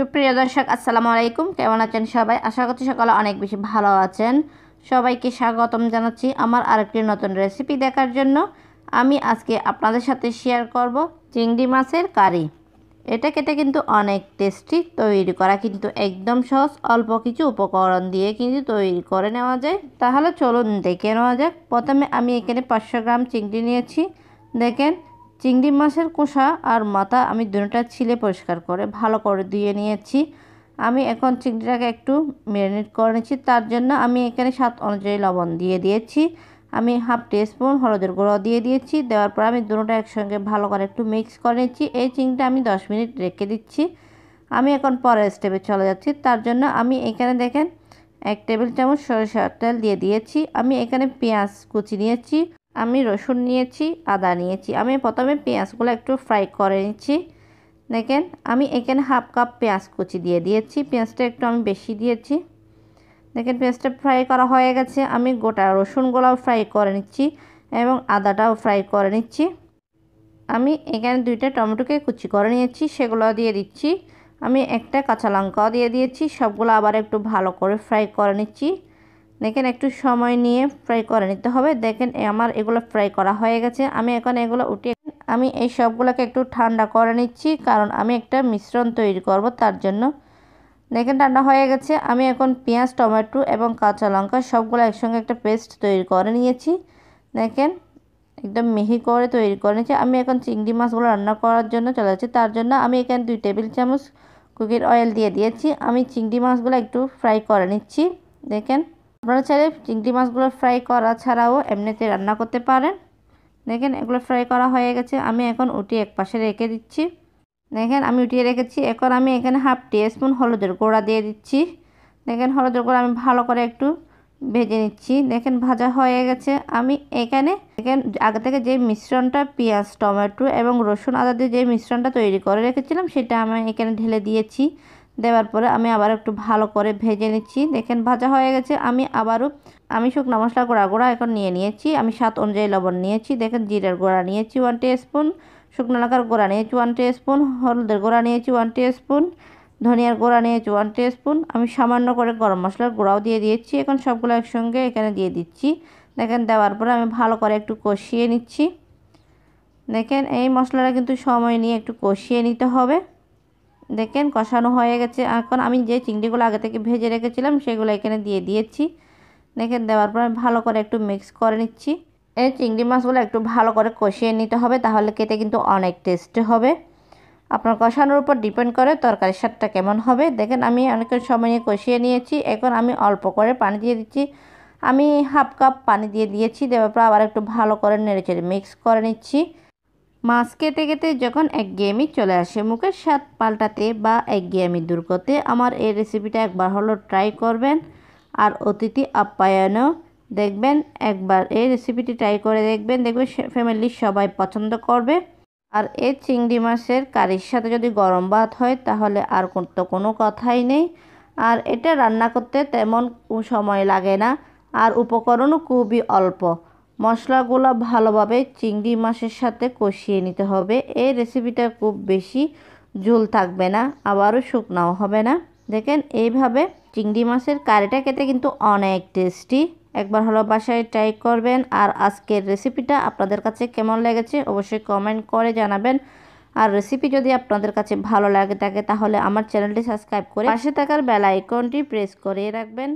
সুপ্রিয় দর্শক আসসালামু আলাইকুম, কেমন আছেন সবাই? আশা করছি সকালে অনেক বেশি ভালো আছেন। সবাইকে স্বাগতম জানাচ্ছি আমার আরেকটি নতুন রেসিপি দেখার জন্য। আমি আজকে আপনাদের সাথে শেয়ার করব চিংড়ি মাছের কারি। এটা খেতে কিন্তু অনেক টেস্টি, তৈরি করা কিন্তু একদম সহজ, অল্প কিছু উপকরণ দিয়ে কিন্তু তৈরি করে নেওয়া যায়। তাহলে চলুন দেখে নেওয়া যাক। প্রথমে আমি এখানে 500 গ্রাম চিংড়ি নিয়েছি। দেখেন, চিংড়ি মাছের খোসা আর মাথা আমি দুটোটা ছিলে পরিষ্কার করে ভালো করে ধুয়ে নিয়েছি। আমি এখন চিংড়িটাকে একটু ম্যারিনেট করে নিচ্ছি। তার জন্য আমি এখানে স্বাদ অনুযায়ী লবণ দিয়ে দিয়েছি। আমি হাফ টিস্পুন হলুদের গুঁড়ো দিয়ে দিয়েছি। দেওয়ার পর আমি দুটোটা একসঙ্গে ভালো করে একটু মিক্স করে নিচ্ছি। এই চিংড়িটা আমি 10 মিনিট রেখে দিচ্ছি। আমি এখন পরের স্টেপে চলে যাচ্ছি। তার জন্য আমি এখানে দেখেন 1 টেবিল চামচ সরিষার তেল দিয়ে দিয়েছি। আমি এখানে পেঁয়াজ কুচি নিয়েছি, আমি রসুন নিয়েছি, আদা নিয়েছি। আমি প্রথমে পেঁয়াজগুলো একটু ফ্রাই করে নিচ্ছি। দেখেন, আমি এখানে হাফ কাপ পেঁয়াজ কুচি দিয়ে দিয়েছি। পেঁয়াজটা একটু আমি বেশি দিয়েছি। দেখেন, পেঁয়াজটা ফ্রাই করা হয়ে গেছে। আমি গোটা রসুনগুলোও ফ্রাই করে নিচ্ছি এবং আদাটাও ফ্রাই করে নিচ্ছি। আমি এখানে 2টা টমেটোকে কুচি করে নিয়েছি, সেগুলো দিয়ে দিচ্ছি। আমি একটা কাঁচা লঙ্কাও দিয়ে দিয়েছি। সবগুলো আবার একটু ভালো করে ফ্রাই করে নিচ্ছি। দেখেন, একটু সময় নিয়ে ফ্রাই করে নিতে হবে। দেখেন, আমার এগুলো ফ্রাই করা হয়ে গেছে। আমি এখন এগুলো উঠিয়ে আমি এই সবগুলোকে একটু ঠান্ডা করে নিচ্ছি, কারণ আমি একটা মিশ্রণ তৈরি করব তার জন্য। দেখেন, ঠান্ডা হয়ে গেছে। আমি এখন পেঁয়াজ, টমেটো এবং কাঁচা লঙ্কা সবগুলো একসঙ্গে একটা পেস্ট তৈরি করে নিয়েছি। দেখেন, একদম মিহি করে তৈরি করে নিয়েছি। আমি এখন চিংড়ি মাছগুলো রান্না করার জন্য চলে যাচ্ছি। তার জন্য আমি এখানে 2 টেবিল চামচ কুকিং অয়েল দিয়ে দিয়েছি। আমি চিংড়ি মাছগুলো একটু ফ্রাই করে নিচ্ছি। দেখেন, আপনারা চাইলে চিংড়ি মাছগুলো ফ্রাই করা ছাড়াও এমনিতে রান্না করতে পারেন। দেখেন, এগুলো ফ্রাই করা হয়ে গেছে। আমি এখন উঠিয়ে এক পাশে রেখে দিচ্ছি। দেখেন, আমি উঠিয়ে রেখেছি। এখন আমি এখানে হাফ টিস্পুন হলুদের গুঁড়া দিয়ে দিচ্ছি। দেখেন, হলুদের গুঁড়া আমি ভালো করে একটু ভেজে নিচ্ছি। দেখেন, ভাজা হয়ে গেছে। আমি এখানে দেখেন আগে থেকে যে মিশ্রণটা পেঁয়াজ, টমেটো এবং রসুন, আদা দিয়ে যে মিশ্রণটা তৈরি করে রেখেছিলাম সেটা আমি এখানে ঢেলে দিয়েছি। দেওয়ার পরে আমি আবার একটু ভালো করে ভেজে নিচ্ছি। দেখেন, ভাজা হয়ে গেছে। আমি শুকনো মশলা গুঁড়া এখন নিয়ে নিয়েছি। আমি স্বাদ অনুযায়ী লবণ নিয়েছি। দেখেন, জিরার গুঁড়া নিয়েছি 1 টিস্পুন, শুকনো লঙ্কার গুঁড়া নিয়েছি 1 টিস্পুন, হলুদের গুঁড়া নিয়েছি 1 টিস্পুন, ধনিয়ার গুঁড়া নিয়েছি 1 টিস্পুন। আমি সামান্য করে গরম মশলার গুঁড়াও দিয়ে দিয়েছি। এখন সবগুলো একসঙ্গে এখানে দিয়ে দিচ্ছি। দেখেন, দেওয়ার পরে আমি ভালো করে একটু কষিয়ে নিচ্ছি। দেখেন, এই মশলাটা কিন্তু সময় নিয়ে একটু কষিয়ে নিতে হবে। দেখেন, কষানো হয়ে গেছে। এখন আমি যে চিংড়িগুলো আগে থেকে ভেজে রেখেছিলাম সেগুলো এখানে দিয়ে দিয়েছি। দেখেন, দেওয়ার পর আমি ভালো করে একটু মিক্স করে নিচ্ছি। এই চিংড়ি মাছগুলো একটু ভালো করে কষিয়ে নিতে হবে, তাহলে খেতে কিন্তু অনেক টেস্টি হবে। আপনার কষানোর উপর ডিপেন্ড করে তরকারির স্বাদটা কেমন হবে। দেখেন, আমি অনেকক্ষণ সময় নিয়ে কষিয়ে নিয়েছি। এখন আমি অল্প করে পানি দিয়ে দিচ্ছি। আমি হাফ কাপ পানি দিয়ে দিয়েছি। দেওয়ার পর আবার একটু ভালো করে নেড়েচেড়ে মিক্স করে নিচ্ছি। মাছ খেতে খেতে যখন একঘেয়েমি চলে আসে, মুখের স্বাদ পাল্টাতে বা একঘেয়েমি দূর করতে আমার এই রেসিপিটা একবার হলো ট্রাই করবেন। আর অতিথি আপ্যায়নও দেখবেন, একবার এই রেসিপিটি ট্রাই করে দেখবেন। দেখবেন ফ্যামিলির সবাই পছন্দ করবে। আর এই চিংড়ি মাছের কারির সাথে যদি গরম ভাত হয় তাহলে আর তো কোনো কথাই নেই। আর এটা রান্না করতে তেমন সময় লাগে না, আর উপকরণও খুবই অল্প। মশলাগুলো ভালোভাবে চিংড়ি মাছের সাথে কষিয়ে নিতে হবে। এই রেসিপিটা খুব বেশি ঝোল থাকবে না, আবারও শুকনাও হবে না। দেখেন, এইভাবে চিংড়ি মাছের কারিটা খেতে কিন্তু অনেক টেস্টি। একবার হলো বাসায় ট্রাই করবেন। আর আজকের রেসিপিটা আপনাদের কাছে কেমন লেগেছে অবশ্যই কমেন্ট করে জানাবেন। আর রেসিপি যদি আপনাদের কাছে ভালো লাগে থাকে তাহলে আমার চ্যানেলটি সাবস্ক্রাইব করে পাশে থাকার বেল আইকনটি প্রেস করে রাখবেন।